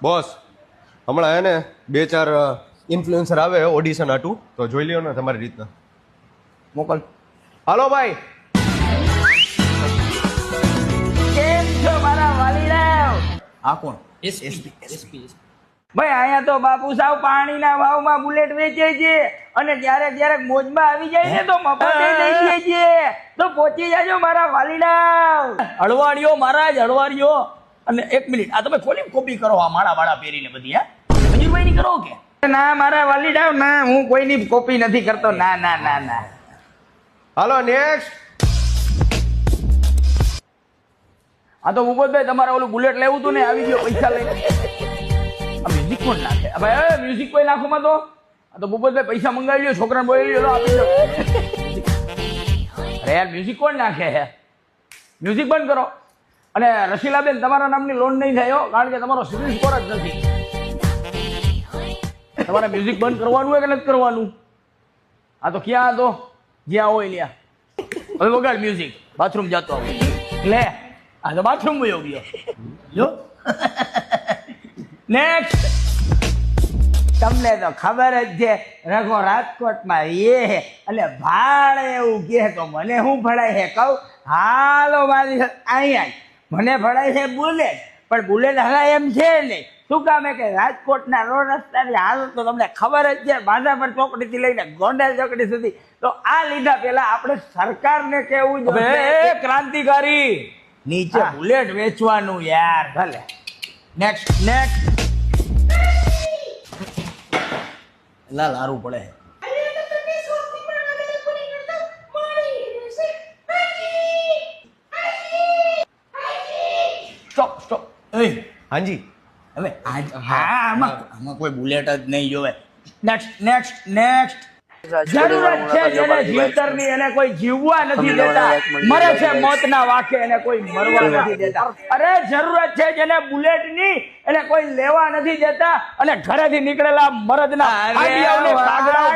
Boss હમણાં હે ને બે ચાર ઇન્ફ્લુએન્સર આવે ઓડિશન આટું તો જોઈ લ્યો ને તમારી રીતના મોકલ. હાલો ભાઈ. કેમ છો મારા વાલીડાઓ? આ કોણ? ભાઈ અહીંયા તો બાપુ સાવ પાણીના ભાવમાં બુલેટ વેચે છે અને ક્યારેક મોજમાં આવી જાય ને તો મફત દઈ દે છે. તો પહોંચી જાજો મારા વાલીડાઓ. હળવાડીઓ મહારાજ, હળવાડીઓ. અને એક મિનિટ, આ તમે ખોલી કોપી કરો આ માળા વાળા પહેરીને બધી, હા મંજુરભાઈ ની કરો કે ના મારા વાલીડાઓ ના, હું કોઈની કોપી નથી કરતો. ના ના ના ના. હાલો નેક્સ્ટ. આ તો ભૂપતભાઈ તમારે ઓલું બુલેટ લેવું હતું ને, આવી ગયો પૈસા લઈને. આ મ્યુઝિક કોણ નાખે? ભાઈ મ્યુઝિક કોઈ નાખો માં તો. આ તો ભૂપતભાઈ પૈસા મંગાવી લ્યો, છોકરાને બોલી લ્યો, આપી દો. અરે યાર મ્યુઝિક કોણ નાખે હે? મ્યુઝિક બંધ કરો. અને રસીલાબેન તમારા નામની લોન નહીં થાય હો, કારણ કે તમારો સિવિલ સ્કોર જ નથી. તમારે મ્યુઝિક બંધ કરવાનું હોય કે નથી કરવાનું? આ તો ક્યાં હતો? જ્યાં હોય ત્યાં. હવે વગાડ મ્યુઝિક. બાથરૂમ જતો આવું લે. આ તો બાથરૂમ વયો ગયો જો. નેક્સ્ટ. તમને તો ખબર જ છે રઘો રાજકોટમાં એ હે એટલે ભાડે એવું કહે તો મને શું ભળાય છે કહું? હાલો મારી અહીંયા મને ભળાય છે બુલેટ, પણ બુલેટ હલાય એમ છે નહીં. શું કામ કે રાજકોટના રોડ રસ્તાની હાલત તો તમને ખબર જ છે, માધાપર ચોકડીથી લઈને ગોંડલ ચોકડી સુધી. તો આ લીધા પેલા આપણે સરકારને કેવું જોઈએ ક્રાંતિકારી નીચે બુલેટ વેચવાનું યાર. ભલે નેક્સ્ટ નેક્સ્ટ. લાલ હારું પડે. Stop stop. એ હાજી હવે હા આમાં કોઈ બુલેટ જ નહીં જોવે. Next next next. જરૂરત છે જેને જીવતરની એને કોઈ જીવવા નથી દેતા, મરે છે મોતના વાકે એને કોઈ મરવા નથી દેતા. અરે જરૂરત છે જેને બુલેટની એને કોઈ લેવા નથી દેતા અને ઘરેથી નીકળેલા મરદના આડિયાઓને કાગડા